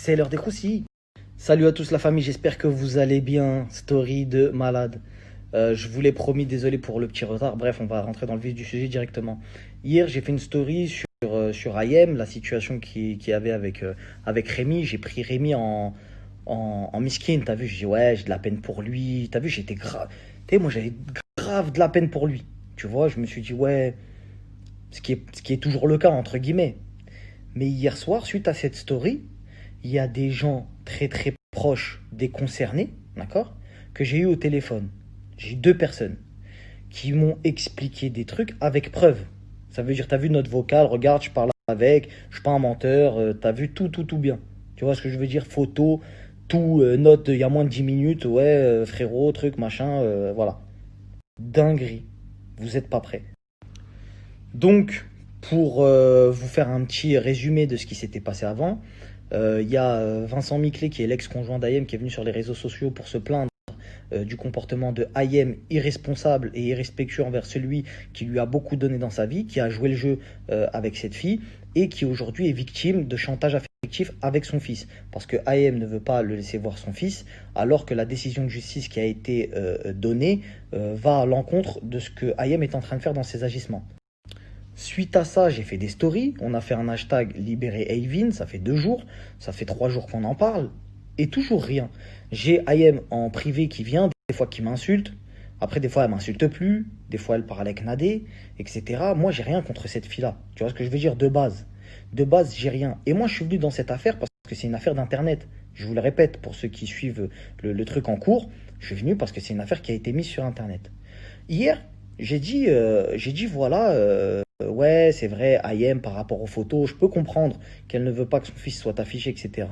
C'est l'heure des croustilles. Salut à tous la famille, j'espère que vous allez bien. Story de malade. Je vous l'ai promis, désolé pour le petit retard. Bref, on va rentrer dans le vif du sujet directement. Hier, j'ai fait une story sur IM, la situation qu'il y avait avec Rémi. J'ai pris Rémi en miskin, t'as vu? J'ai dit ouais, j'ai de la peine pour lui. T'as vu, j'étais grave. Tu sais, moi j'avais grave de la peine pour lui. Tu vois, je me suis dit ouais, ce qui est toujours le cas, entre guillemets. Mais hier soir, suite à cette story, il y a des gens très très proches des concernés, d'accord, que j'ai eu au téléphone. J'ai eu deux personnes qui m'ont expliqué des trucs avec preuve. Ça veut dire, t'as vu notre vocal, regarde, je parle avec, je suis pas un menteur, t'as vu tout bien. Tu vois ce que je veux dire? Photo, tout, note il y a moins de 10 minutes, ouais, frérot, truc, machin, voilà. Dinguerie. Vous êtes pas prêts. Donc, pour vous faire un petit résumé de ce qui s'était passé avant, il y a Vincent Miclé, qui est l'ex-conjoint d'Ayem, qui est venu sur les réseaux sociaux pour se plaindre du comportement de Ayem, irresponsable et irrespectueux envers celui qui lui a beaucoup donné dans sa vie, qui a joué le jeu avec cette fille, et qui aujourd'hui est victime de chantage affectif avec son fils. Parce que Ayem ne veut pas le laisser voir son fils, alors que la décision de justice qui a été donnée va à l'encontre de ce que Ayem est en train de faire dans ses agissements. Suite à ça, j'ai fait des stories. On a fait un hashtag libéré Avin. Ça fait 2 jours. Ça fait 3 jours qu'on en parle. Et toujours rien. J'ai IM en privé qui vient, des fois qui m'insulte. Après, des fois, elle m'insulte plus. Des fois, elle parle avec Nadé, etc. Moi, j'ai rien contre cette fille-là. Tu vois ce que je veux dire? De base. De base, j'ai rien. Et moi, je suis venu dans cette affaire parce que c'est une affaire d'Internet. Je vous le répète pour ceux qui suivent le truc en cours. Je suis venu parce que c'est une affaire qui a été mise sur Internet. Hier, j'ai dit voilà, ouais, c'est vrai, IM par rapport aux photos, je peux comprendre qu'elle ne veut pas que son fils soit affiché, etc.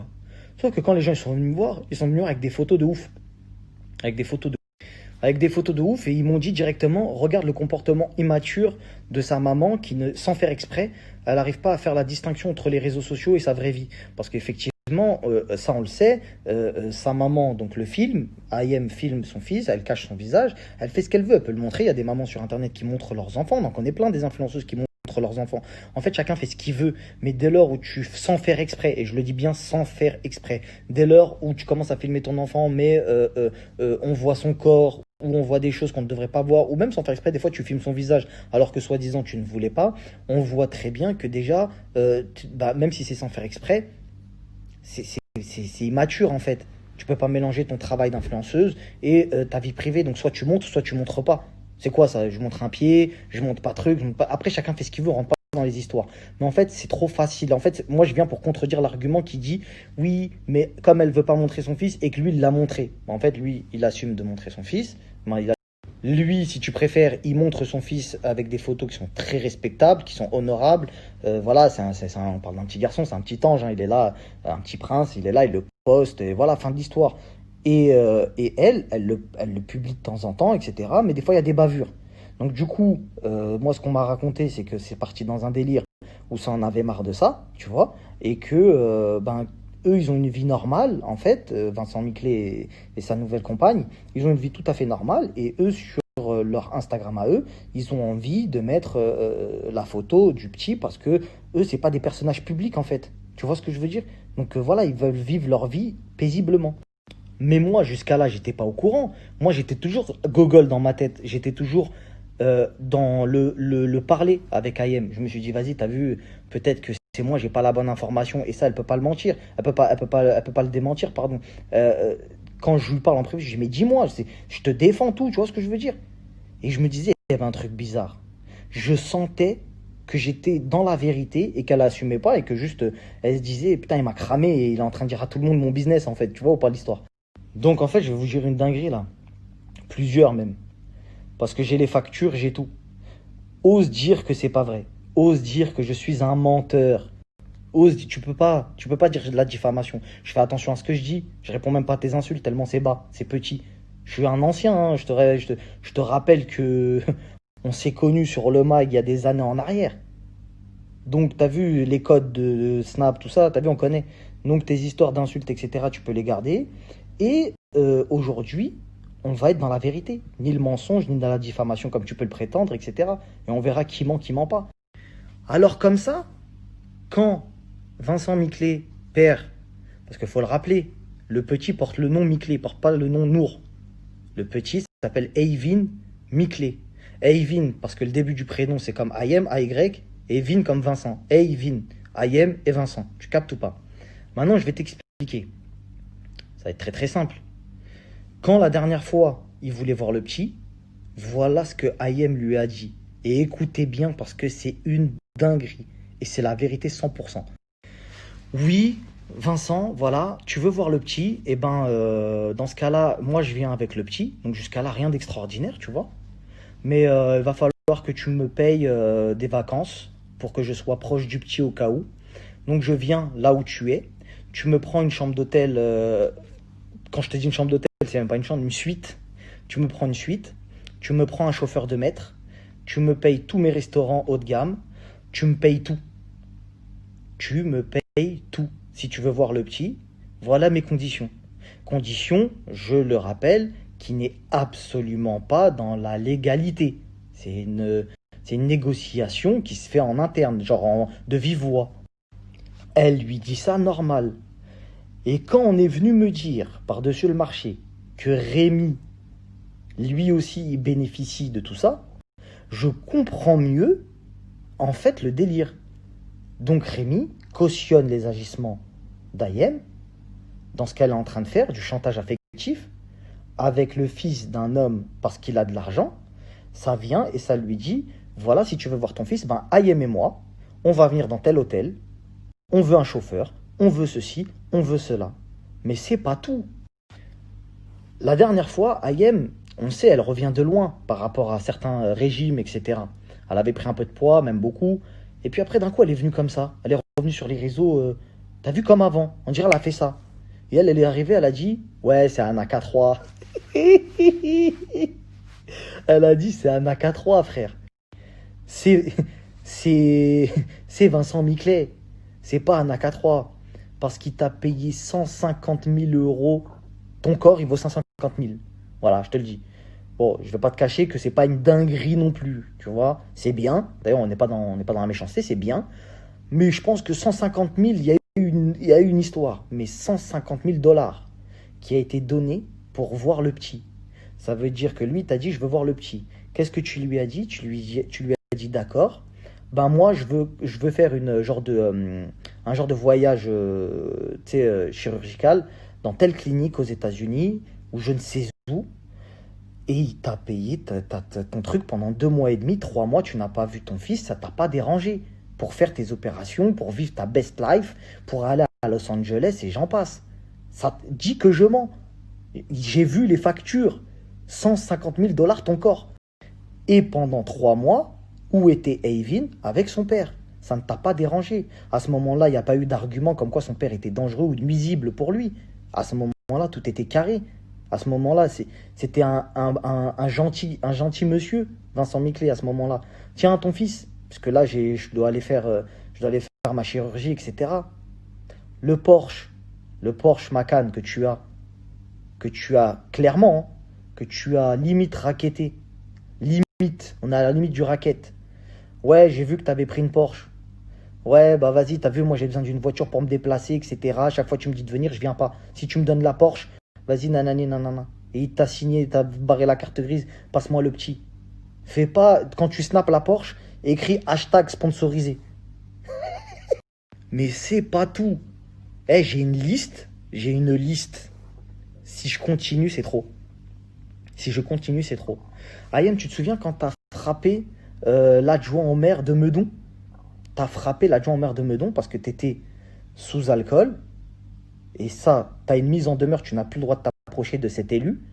Sauf que quand les gens ils sont venus me voir, ils sont venus me voir avec des photos de ouf. Avec des photos de, avec des photos de ouf, et ils m'ont dit directement, regarde le comportement immature de sa maman qui, sans faire exprès, elle n'arrive pas à faire la distinction entre les réseaux sociaux et sa vraie vie. Parce qu'effectivement, ça on le sait, sa maman, donc le film, IM filme son fils, elle cache son visage, elle fait ce qu'elle veut, elle peut le montrer. Il y a des mamans sur internet qui montrent leurs enfants, donc on est plein des influenceuses qui montrent leurs enfants. En fait, chacun fait ce qu'il veut, mais dès lors où tu, sans faire exprès, et je le dis bien sans faire exprès, dès lors où tu commences à filmer ton enfant, mais on voit son corps, où on voit des choses qu'on ne devrait pas voir, ou même sans faire exprès, des fois tu filmes son visage alors que soi-disant tu ne voulais pas, on voit très bien que déjà, même si c'est sans faire exprès, c'est immature en fait. Tu peux pas mélanger ton travail d'influenceuse et ta vie privée. Donc soit tu montres, soit tu montres pas. C'est quoi ça? Je montre un pied, je montre pas truc. Après, chacun fait ce qu'il veut, on rentre pas dans les histoires. Mais en fait, c'est trop facile. En fait, moi, je viens pour contredire l'argument qui dit oui, mais comme elle veut pas montrer son fils et que lui, il l'a montré. En fait, lui, il assume de montrer son fils. Lui, si tu préfères, il montre son fils avec des photos qui sont très respectables, qui sont honorables. Voilà, on parle d'un petit garçon, c'est un petit ange, hein, il est là, un petit prince, il est là, il le poste, et voilà, fin de l'histoire. Et elle le publie de temps en temps, etc. Mais des fois, il y a des bavures. Donc du coup, moi, ce qu'on m'a raconté, c'est que c'est parti dans un délire où ça en avait marre de ça, tu vois, et que, eux, ils ont une vie normale, en fait, Vincent Miclé et sa nouvelle compagne, ils ont une vie tout à fait normale, et eux, sur leur Instagram à eux, ils ont envie de mettre la photo du petit, parce que eux, c'est pas des personnages publics, en fait. Tu vois ce que je veux dire? Donc voilà, ils veulent vivre leur vie paisiblement. Mais moi, jusqu'à là, j'étais pas au courant. Moi, j'étais toujours gogol dans ma tête. J'étais toujours dans le parler avec IM. Je me suis dit, vas-y, t'as vu, peut-être que c'est moi, j'ai pas la bonne information. Et ça, elle peut pas le mentir. Elle peut pas le démentir, pardon. Quand je lui parle en privé, je dis, mais dis-moi, je te défends tout, tu vois ce que je veux dire? Et je me disais, il y avait un truc bizarre. Je sentais que j'étais dans la vérité et qu'elle assumait pas et que juste, elle se disait, putain, il m'a cramé et il est en train de dire à tout le monde mon business, en fait. Tu vois ou pas l'histoire? Donc en fait, je vais vous dire une dinguerie là. Plusieurs même. Parce que j'ai les factures, j'ai tout. Ose dire que c'est pas vrai. Ose dire que je suis un menteur. Tu peux pas dire de la diffamation. Je fais attention à ce que je dis. Je réponds même pas à tes insultes tellement c'est bas, c'est petit. Je suis un ancien, hein. Je te rappelle que on s'est connus sur le mag il y a des années en arrière. Donc t'as vu les codes de Snap, tout ça, t'as vu, on connaît. Donc tes histoires d'insultes, etc., tu peux les garder. Et aujourd'hui, on va être dans la vérité. Ni le mensonge, ni dans la diffamation comme tu peux le prétendre, etc. Et on verra qui ment pas. Alors comme ça, quand Vincent Miclé perd Parce qu'il faut le rappeler, le petit porte le nom Miklé, il porte pas le nom Nour. Le petit s'appelle Eyvin Miklé. Eyvin, parce que le début du prénom c'est comme Ayem, A-Y, et Vin comme Vincent. Eyvin, Ayem et Vincent. Tu captes ou pas? Maintenant, je vais t'expliquer. Ça va être très très simple. Quand la dernière fois, il voulait voir le petit, voilà ce que Ayem lui a dit. Et écoutez bien parce que c'est une dinguerie. Et c'est la vérité 100%. Oui, Vincent, voilà, tu veux voir le petit, et dans ce cas-là, moi je viens avec le petit, donc jusqu'à là rien d'extraordinaire, tu vois. Mais il va falloir que tu me payes des vacances pour que je sois proche du petit au cas où. Donc je viens là où tu es, tu me prends une chambre d'hôtel, quand je te dis une chambre d'hôtel, c'est même pas une chambre, une suite. Tu me prends une suite, tu me prends un chauffeur de maître, tu me payes tous mes restaurants haut de gamme, tu me payes tout. Tu me payes tout. Si tu veux voir le petit, voilà mes conditions. Conditions, je le rappelle, qui n'est absolument pas dans la légalité. C'est une négociation qui se fait en interne, de vive voix. Elle lui dit ça normal. Et quand on est venu me dire, par-dessus le marché, que Rémi, lui aussi, il bénéficie de tout ça, je comprends mieux, en fait, le délire. Donc Rémi cautionne les agissements d'Ayem dans ce qu'elle est en train de faire, du chantage affectif, avec le fils d'un homme parce qu'il a de l'argent. Ça vient et ça lui dit, voilà, si tu veux voir ton fils, Ayem et moi, on va venir dans tel hôtel, on veut un chauffeur, on veut ceci, on veut cela. Mais c'est pas tout. La dernière fois, Ayem, on sait, elle revient de loin par rapport à certains régimes, etc. Elle avait pris un peu de poids, même beaucoup. Et puis après, d'un coup, elle est venue comme ça. Elle est revenue sur les réseaux. T'as vu comme avant? On dirait qu'elle a fait ça. Et elle est arrivée, elle a dit, ouais, c'est un AK-3. Elle a dit, c'est un AK-3, frère. C'est, c'est Vincent Miclet. C'est pas un AK-3. Parce qu'il t'a payé 150 000 euros. Ton corps, il vaut 150 000. Voilà, je te le dis. Bon, je vais pas te cacher que c'est pas une dinguerie non plus, tu vois. C'est bien. D'ailleurs, on n'est pas dans la méchanceté, c'est bien. Mais je pense que 150 000, il y a eu une histoire. Mais 150 000 dollars qui a été donné pour voir le petit. Ça veut dire que lui, t'as dit, je veux voir le petit. Qu'est-ce que tu lui as dit? Tu lui as dit, d'accord. Moi, je veux faire un genre de voyage chirurgical dans telle clinique aux États-Unis ou je ne sais où. Et il t'a payé ton truc pendant 2 mois et demi, 3 mois, tu n'as pas vu ton fils, ça t'a pas dérangé. Pour faire tes opérations, pour vivre ta best life, pour aller à Los Angeles et j'en passe. Ça dit que je mens. J'ai vu les factures. 150 000 dollars ton corps. Et pendant 3 mois, où était Eyvin avec son père? Ça ne t'a pas dérangé. À ce moment-là, il n'y a pas eu d'argument comme quoi son père était dangereux ou nuisible pour lui. À ce moment-là, tout était carré. À ce moment-là, c'était un gentil monsieur, Vincent Miclet, à ce moment-là. Tiens, ton fils, parce que là, je dois aller faire ma chirurgie, etc. Le Porsche Macan que tu as clairement, hein, que tu as limite racketté. Limite, on est à la limite du racket. Ouais, j'ai vu que tu avais pris une Porsche. Ouais, vas-y, t'as vu, moi j'ai besoin d'une voiture pour me déplacer, etc. À chaque fois tu me dis de venir, je viens pas. Si tu me donnes la Porsche, vas-y, nanani, nanana. Et il t'a signé, t'as barré la carte grise, passe-moi le petit. Fais pas, quand tu snaps la Porsche, écris hashtag sponsorisé. Mais c'est pas tout. J'ai une liste. Si je continue, c'est trop. Si je continue, c'est trop. Ayem, tu te souviens quand t'as frappé l'adjoint au maire de Meudon? T'as frappé l'adjoint au maire de Meudon parce que t'étais sous alcool. Et ça, t'as une mise en demeure, tu n'as plus le droit de t'approcher de cet élu.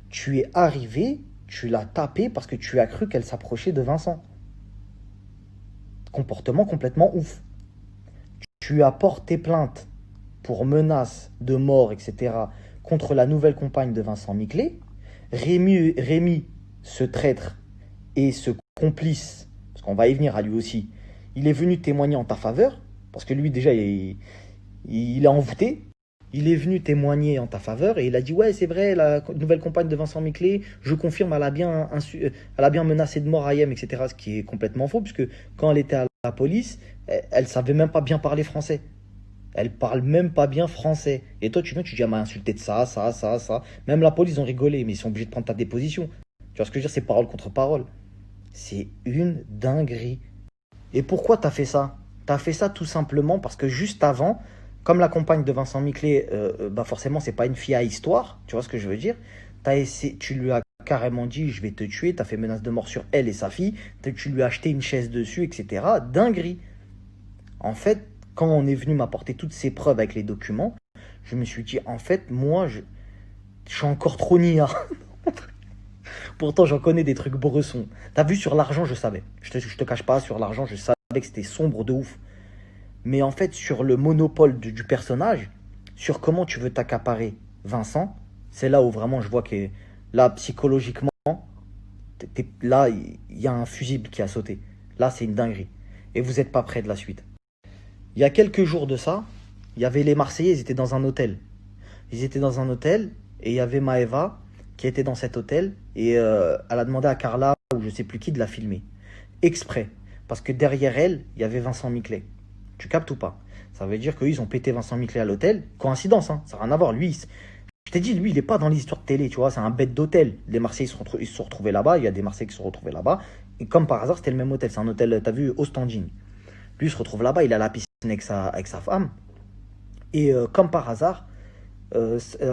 Tu es arrivé, tu l'as tapé parce que tu as cru qu'elle s'approchait de Vincent. Comportement complètement ouf. Tu as porté plainte pour menace de mort, etc., contre la nouvelle compagne de Vincent Miclet. Rémi, ce traître et ce complice, parce qu'on va y venir à lui aussi, il est venu témoigner en ta faveur, parce que lui déjà, il est envoûté. Il est venu témoigner en ta faveur et il a dit ouais c'est vrai, la nouvelle compagne de Vincent Miclet, je confirme, elle a bien menacé de mort Ayem, etc. Ce qui est complètement faux puisque quand elle était à la police, elle savait même pas bien parler français. Elle parle même pas bien français. Et toi, tu viens, tu dis, elle m'a insulté de ça, ça, ça, ça. Même la police, ils ont rigolé, mais ils sont obligés de prendre ta déposition. Tu vois ce que je veux dire? C'est parole contre parole. C'est une dinguerie. Et pourquoi t'as fait ça? T'as fait ça tout simplement parce que juste avant, comme la compagne de Vincent Miclet, bah forcément, c'est pas une fille à histoire. Tu vois ce que je veux dire? Tu lui as carrément dit, je vais te tuer. T'as fait menace de mort sur elle et sa fille. Tu lui as acheté une chaise dessus, etc. Dinguerie. En fait, quand on est venu m'apporter toutes ces preuves avec les documents, je me suis dit, en fait, moi, je suis encore trop niard. Pourtant, j'en connais des trucs bressons. T'as vu, sur l'argent, je savais. Je te cache pas, sur l'argent, je savais que c'était sombre de ouf. Mais en fait, sur le monopole du personnage, sur comment tu veux t'accaparer Vincent, c'est là où vraiment je vois que là, psychologiquement, là, il y a un fusible qui a sauté. Là, c'est une dinguerie. Et vous n'êtes pas près de la suite. Il y a quelques jours de ça, il y avait les Marseillais, ils étaient dans un hôtel. Ils étaient dans un hôtel et il y avait Maëva qui était dans cet hôtel et elle a demandé à Carla ou je sais plus qui de la filmer. Exprès. Parce que derrière elle, il y avait Vincent Miclet. Tu captes ou pas? Ça veut dire qu'ils ont pété Vincent Miclet à l'hôtel. Coïncidence, hein, ça n'a rien à voir. Lui, je t'ai dit, lui, il n'est pas dans l'histoire de télé, tu vois, c'est un bête d'hôtel. Les Marseillais ils se sont retrouvés là-bas, il y a des Marseillais qui se sont retrouvés là-bas. Et comme par hasard, c'était le même hôtel. C'est un hôtel, t'as vu, au standing. Lui, il se retrouve là-bas, il a la piscine avec sa femme. Et comme par hasard,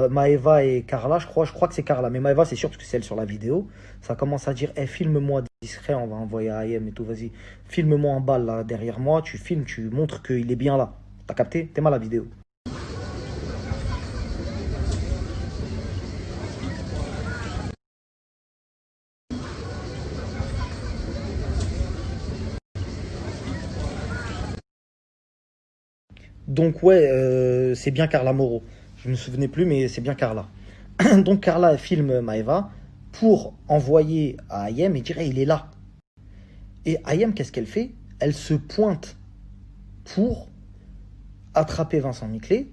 Maëva et Carla, je crois que c'est Carla, mais Maëva, c'est sûr parce que c'est elle sur la vidéo. Ça commence à dire, hey, filme-moi discret, on va envoyer à IM et tout, vas-y. Filme-moi en balle là derrière moi, tu filmes, tu montres qu'il est bien là. T'as capté? T'es mal la vidéo. Donc ouais, c'est bien Carla Moreau. Je me souvenais plus, mais c'est bien Carla. Donc Carla elle filme Maëva pour envoyer à Ayem et dire hey, il est là. Et Ayem, qu'est-ce qu'elle fait? Elle se pointe pour attraper Vincent Miclet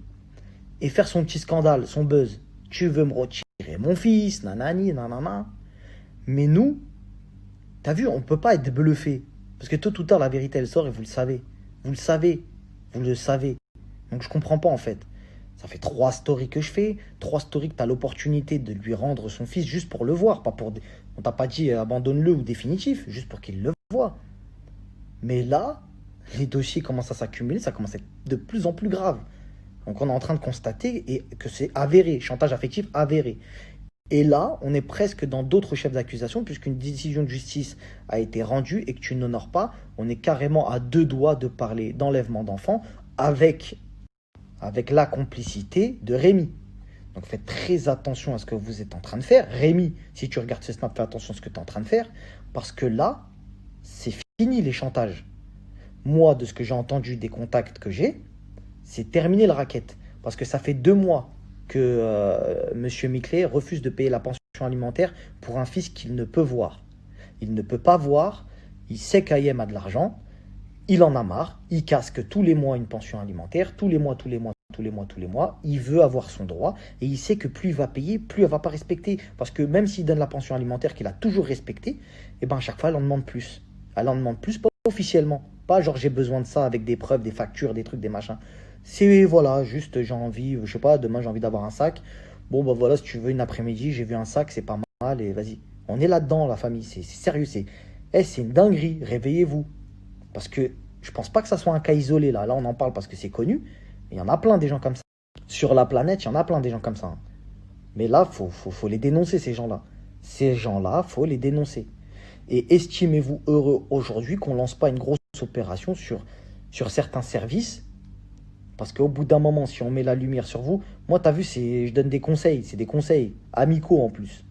et faire son petit scandale, son buzz. Tu veux me retirer mon fils, nanani, nanana. Mais nous, t'as vu, on peut pas être bluffé. Parce que tôt ou tard, la vérité, elle sort et vous le savez. Vous le savez. Vous le savez. Donc je comprends pas en fait. Ça fait 3 stories que je fais, 3 stories que tu as l'opportunité de lui rendre son fils juste pour le voir. Pas pour... On t'a pas dit abandonne-le ou définitif, juste pour qu'il le voit. Mais là, les dossiers commencent à s'accumuler, ça commence à être de plus en plus grave. Donc on est en train de constater que c'est avéré, chantage affectif avéré. Et là, on est presque dans d'autres chefs d'accusation, puisqu'une décision de justice a été rendue et que tu n'honores pas. On est carrément à 2 doigts de parler d'enlèvement d'enfants avec la complicité de Rémi. Donc faites très attention à ce que vous êtes en train de faire. Rémi, si tu regardes ce snap, fais attention à ce que tu es en train de faire. Parce que là, c'est fini les chantages. Moi, de ce que j'ai entendu des contacts que j'ai, c'est terminé le racket. Parce que ça fait 2 mois que Monsieur Miclet refuse de payer la pension alimentaire pour un fils qu'il ne peut voir. Il ne peut pas voir, il sait qu'Ayem a de l'argent, il en a marre, il casque tous les mois une pension alimentaire, tous les mois, il veut avoir son droit, et il sait que plus il va payer, plus elle va pas respecter. Parce que même s'il donne la pension alimentaire qu'il a toujours respectée, et ben à chaque fois elle en demande plus. Elle en demande plus, pas officiellement. Pas genre j'ai besoin de ça avec des preuves, des factures, des trucs, des machins. C'est voilà, juste j'ai envie, je sais pas, demain j'ai envie d'avoir un sac. Bon bah voilà, si tu veux une après-midi, j'ai vu un sac, c'est pas mal, et vas-y. On est là-dedans, la famille, c'est sérieux, c'est une dinguerie, réveillez-vous. Parce que je pense pas que ça soit un cas isolé là. Là, on en parle parce que c'est connu. Il y en a plein des gens comme ça. Sur la planète, il y en a plein des gens comme ça, hein. Mais là, faut les dénoncer, ces gens-là. Ces gens-là, faut les dénoncer. Et estimez-vous heureux aujourd'hui qu'on lance pas une grosse opération sur certains services. Parce qu'au bout d'un moment, si on met la lumière sur vous, moi, t'as vu, je donne des conseils. C'est des conseils amicaux en plus.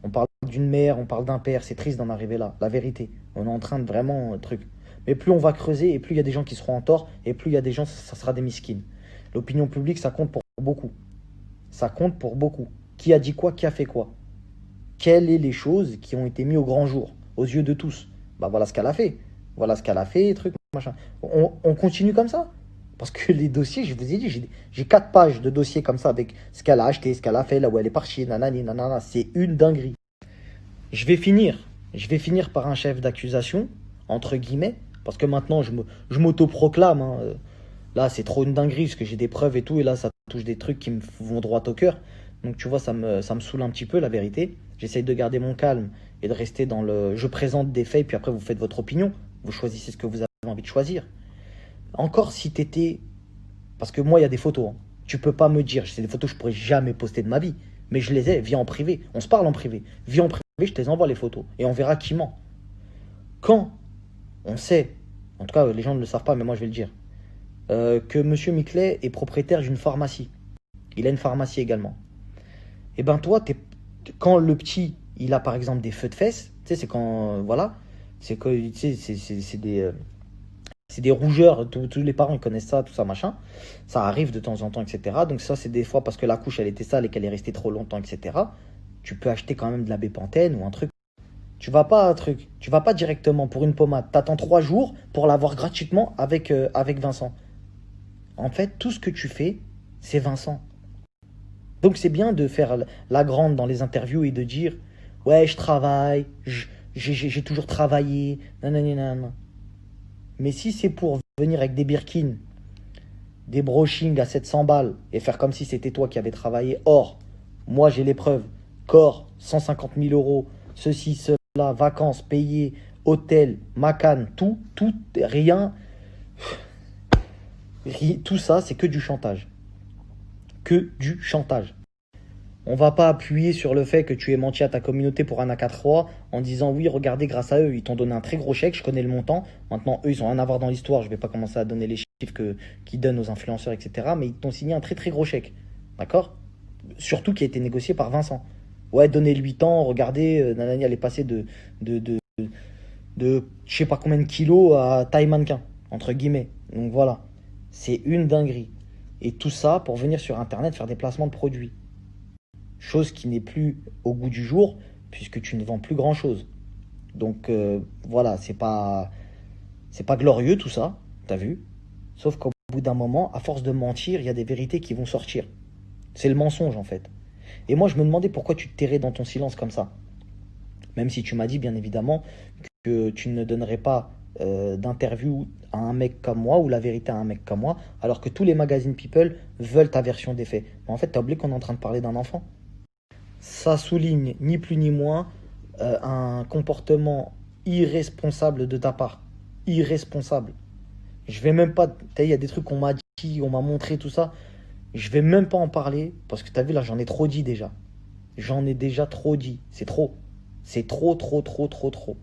On parle d'une mère, on parle d'un père. C'est triste d'en arriver là. La vérité. On est en train de vraiment truc. Mais plus on va creuser, et plus il y a des gens qui seront en tort, et plus il y a des gens, ça sera des miskines. L'opinion publique, ça compte pour beaucoup. Ça compte pour beaucoup. Qui a dit quoi, qui a fait quoi? Quelles sont les choses qui ont été mises au grand jour, aux yeux de tous? Bah voilà ce qu'elle a fait. Voilà ce qu'elle a fait, truc, machin. On continue comme ça? Parce que les dossiers, je vous ai dit, j'ai 4 pages de dossiers comme ça avec ce qu'elle a acheté, ce qu'elle a fait, là où elle est partie, nanani, nanana. C'est une dinguerie. Je vais finir par un chef d'accusation, entre guillemets, parce que maintenant je m'autoproclame, hein, Là, c'est trop une dinguerie parce que j'ai des preuves et tout, et là, ça touche des trucs qui me vont droit au cœur. Donc, tu vois, ça me saoule un petit peu, la vérité. J'essaye de garder mon calme et de rester dans le. Je présente des faits, puis après, vous faites votre opinion. Vous choisissez ce que vous avez envie de choisir. Encore si t'étais. Parce que moi, il y a des photos, hein. Tu peux pas me dire, c'est des photos que je pourrais jamais poster de ma vie. Mais je les ai, viens en privé. On se parle en privé. Viens en privé, je te les envoie les photos. Et on verra qui ment. Quand on sait, en tout cas, les gens ne le savent pas, mais moi, je vais le dire, que Monsieur Miclet est propriétaire d'une pharmacie. Il a une pharmacie également. Et ben toi, quand le petit, il a par exemple des feux de fesses, tu sais, c'est quand, voilà, c'est que, tu sais, c'est des rougeurs, tous les parents ils connaissent ça, tout ça, machin. Ça arrive de temps en temps, etc. Donc ça, c'est des fois parce que la couche, elle était sale et qu'elle est restée trop longtemps, etc. Tu peux acheter quand même de la bépantène ou un truc. Tu vas pas directement pour une pommade. T'attends 3 jours pour l'avoir gratuitement avec Vincent. En fait, tout ce que tu fais, c'est Vincent. Donc c'est bien de faire la grande dans les interviews et de dire ouais, je travaille, j'ai toujours travaillé, nanana. Mais si c'est pour venir avec des birkins, des brochings à 700 balles et faire comme si c'était toi qui avais travaillé, or, moi j'ai les preuves, corps, 150 000 euros, ceci, cela, vacances payées, hôtel, macan, tout, rien, tout ça c'est que du chantage. Que du chantage. On va pas appuyer sur le fait que tu aies menti à ta communauté pour un AK3 en disant oui, regardez, grâce à eux, ils t'ont donné un très gros chèque, je connais le montant. Maintenant, eux, ils ont rien à voir dans l'histoire, je vais pas commencer à donner les chiffres qu'ils donnent aux influenceurs, etc. Mais ils t'ont signé un très très gros chèque. D'accord? Surtout qui a été négocié par Vincent. Ouais, donnez 8 ans, regardez, Nanani, elle est passée de, de, de je sais pas combien de kilos à taille mannequin, entre guillemets. Donc voilà, c'est une dinguerie. Et tout ça pour venir sur Internet faire des placements de produits. Chose qui n'est plus au goût du jour, puisque tu ne vends plus grand-chose. Donc voilà, c'est pas glorieux tout ça, t'as vu? Sauf qu'au bout d'un moment, à force de mentir, il y a des vérités qui vont sortir. C'est le mensonge en fait. Et moi je me demandais pourquoi tu te tairais dans ton silence comme ça. Même si tu m'as dit bien évidemment que tu ne donnerais pas d'interview à un mec comme moi ou la vérité à un mec comme moi, alors que tous les magazines People veulent ta version des faits. Mais en fait, t'as oublié qu'on est en train de parler d'un enfant. Ça souligne ni plus ni moins un comportement irresponsable de ta part. Irresponsable. Je vais même pas. Il y a des trucs qu'on m'a dit, on m'a montré, tout ça. Je vais même pas en parler parce que t'as vu là, j'en ai trop dit déjà. J'en ai déjà trop dit. C'est trop. C'est trop, trop, trop, trop, trop.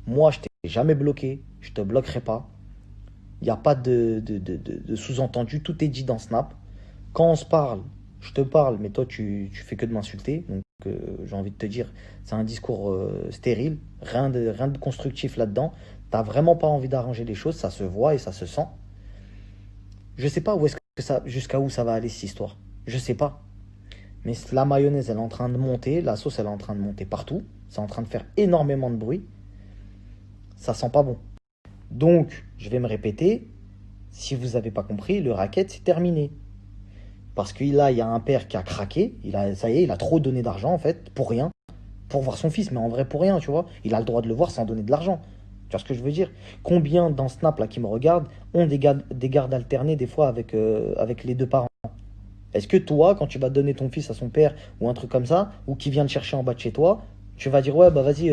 Moi, je t'ai jamais bloqué. Je te bloquerai pas. Il n'y a pas de sous-entendu. Tout est dit dans Snap. Quand on se parle, je te parle, mais toi, tu fais que de m'insulter. Donc, j'ai envie de te dire, c'est un discours stérile. Rien de constructif là-dedans. T'as vraiment pas envie d'arranger les choses. Ça se voit et ça se sent. Je sais pas où est-ce que ça, jusqu'à où ça va aller cette histoire. Je sais pas. Mais la mayonnaise, elle est en train de monter. La sauce, elle est en train de monter partout. C'est en train de faire énormément de bruit. Ça sent pas bon. Donc, je vais me répéter. Si vous n'avez pas compris, le racket, c'est terminé. Parce que là, il y a un père qui a craqué. Ça y est, il a trop donné d'argent, en fait, pour rien. Pour voir son fils, mais en vrai, pour rien, tu vois. Il a le droit de le voir sans donner de l'argent. Tu vois ce que je veux dire? Combien dans Snap, là, qui me regardent, ont des gardes alternés, des fois, avec les deux parents? Est-ce que toi, quand tu vas donner ton fils à son père, ou un truc comme ça, ou qui vient le chercher en bas de chez toi, tu vas dire, ouais, bah vas-y,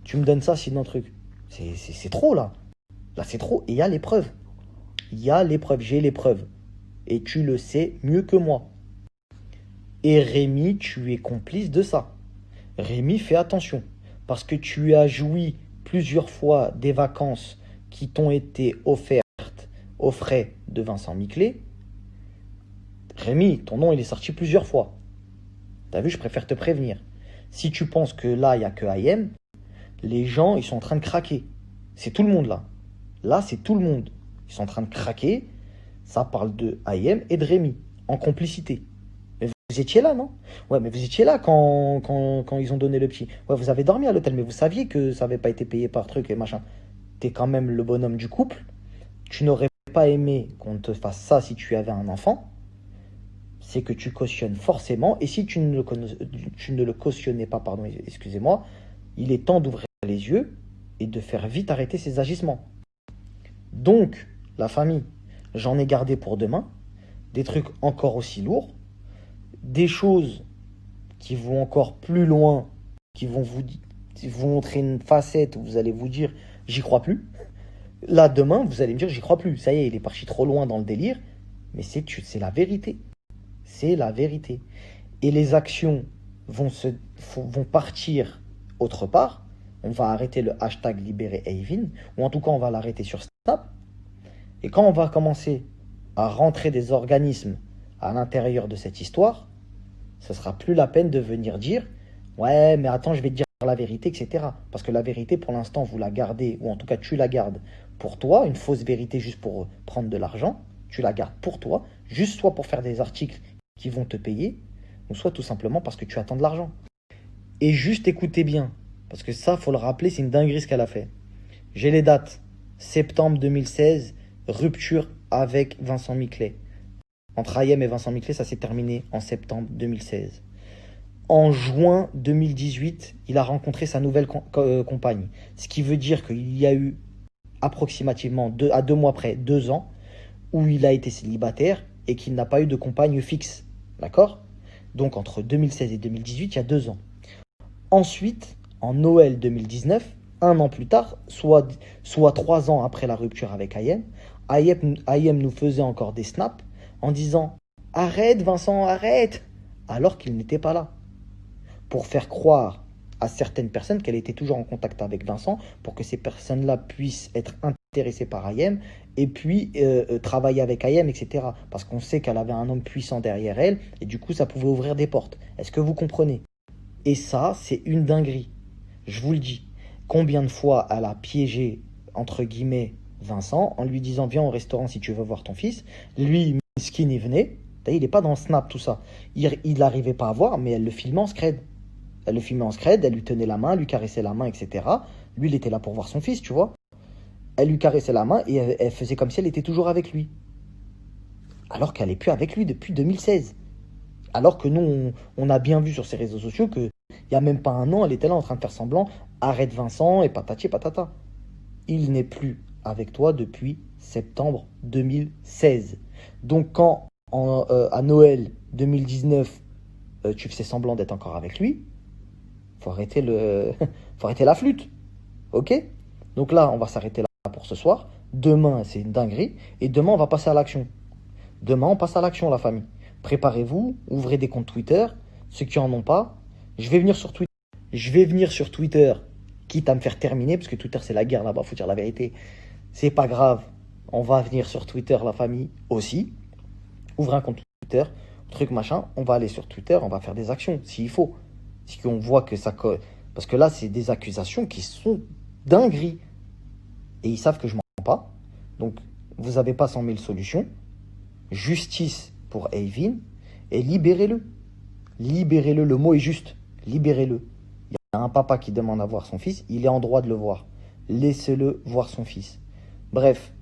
tu me donnes ça, sinon un truc. C'est trop, là. Là, c'est trop. Et il y a les preuves. Il y a les preuves. J'ai les preuves. Et tu le sais mieux que moi. Et Rémi, tu es complice de ça. Rémi, fais attention. Parce que tu as joui plusieurs fois des vacances qui t'ont été offertes aux frais de Vincent Miclet. Rémi, ton nom, il est sorti plusieurs fois. T'as vu, je préfère te prévenir. Si tu penses que là, il n'y a que IM, les gens, ils sont en train de craquer. C'est tout le monde là. Là, c'est tout le monde. Ils sont en train de craquer. Ça parle de IM et de Rémi, en complicité. Mais vous étiez là, non? Ouais, mais vous étiez là quand ils ont donné le petit. Ouais, vous avez dormi à l'hôtel, mais vous saviez que ça n'avait pas été payé par truc et machin. T'es quand même le bonhomme du couple. Tu n'aurais pas aimé qu'on te fasse ça si tu avais un enfant. C'est que tu cautionnes forcément. Et si tu ne le cautionnais pas, pardon, excusez-moi, il est temps d'ouvrir les yeux et de faire vite arrêter ces agissements. Donc, la famille, j'en ai gardé pour demain, des trucs encore aussi lourds, des choses qui vont encore plus loin, qui vont montrer une facette où vous allez vous dire, j'y crois plus. Là, demain, vous allez me dire, j'y crois plus. Ça y est, il est parti trop loin dans le délire. Mais c'est la vérité. C'est la vérité. Et les actions vont partir autre part. On va arrêter le hashtag libérer Eivin, ou en tout cas, on va l'arrêter sur Snap. Et quand on va commencer à rentrer des organismes à l'intérieur de cette histoire, ce sera plus la peine de venir dire ouais, mais attends, je vais te dire la vérité, etc. Parce que la vérité, pour l'instant, vous la gardez, ou en tout cas, tu la gardes pour toi, une fausse vérité juste pour prendre de l'argent. Tu la gardes pour toi, juste soit pour faire des articles qui vont te payer, ou soit tout simplement parce que tu attends de l'argent. Et juste écoutez bien, parce que ça, faut le rappeler, c'est une dinguerie ce qu'elle a fait. J'ai les dates. Septembre 2016, rupture avec Vincent Miclet. Entre Ayem et Vincent Miclet, ça s'est terminé en septembre 2016. En juin 2018, il a rencontré sa nouvelle compagne. Ce qui veut dire qu'il y a eu approximativement, à 2 mois près, 2 ans, où il a été célibataire et qu'il n'a pas eu de compagne fixe. D'accord? Donc entre 2016 et 2018, il y a 2 ans. Ensuite, en Noël 2019, un an plus tard, soit 3 ans après la rupture avec Ayem nous faisait encore des snaps en disant « Arrête Vincent, arrête !» alors qu'il n'était pas là. Pour faire croire à certaines personnes qu'elle était toujours en contact avec Vincent, pour que ces personnes-là puissent être intéressées par Ayem et puis travailler avec Ayem, etc. Parce qu'on sait qu'elle avait un homme puissant derrière elle et du coup ça pouvait ouvrir des portes. Est-ce que vous comprenez? Et ça, c'est une dinguerie. Je vous le dis. Combien de fois elle a piégé, entre guillemets, Vincent en lui disant viens au restaurant si tu veux voir ton fils. Lui, miskin, il venait. Il n'est pas dans Snap, tout ça. Il n'arrivait pas à voir, mais elle le filmait en scred. Elle le filmait en scred, elle lui tenait la main, lui caressait la main, etc. Lui, il était là pour voir son fils, tu vois. Elle lui caressait la main et elle faisait comme si elle était toujours avec lui. Alors qu'elle n'est plus avec lui depuis 2016. Alors que nous, on a bien vu sur ses réseaux sociaux qu'il n'y a même pas un an, elle était là en train de faire semblant. Arrête Vincent et patati patata. Il n'est plus avec toi depuis septembre 2016. Donc quand à Noël 2019, tu faisais semblant d'être encore avec lui, faut arrêter faut arrêter la flûte. Ok? Donc là, on va s'arrêter là pour ce soir. Demain, c'est une dinguerie. Et demain, on va passer à l'action. Demain, on passe à l'action, la famille. Préparez-vous, ouvrez des comptes Twitter. Ceux qui en ont pas, je vais venir sur Twitter. Je vais venir sur Twitter, quitte à me faire terminer, parce que Twitter, c'est la guerre là-bas, faut dire la vérité. C'est pas grave. On va venir sur Twitter, la famille, aussi. Ouvrez un compte Twitter, truc machin. On va aller sur Twitter, on va faire des actions, s'il faut. Si on voit que ça... Parce que là, c'est des accusations qui sont dingueries. Et ils savent que je mens pas. Donc, vous n'avez pas 100 000 solutions. Justice pour Eivin et libérez-le. Libérez-le, le mot est juste. Libérez-le. Il y a un papa qui demande à voir son fils, il est en droit de le voir. Laissez-le voir son fils. Bref,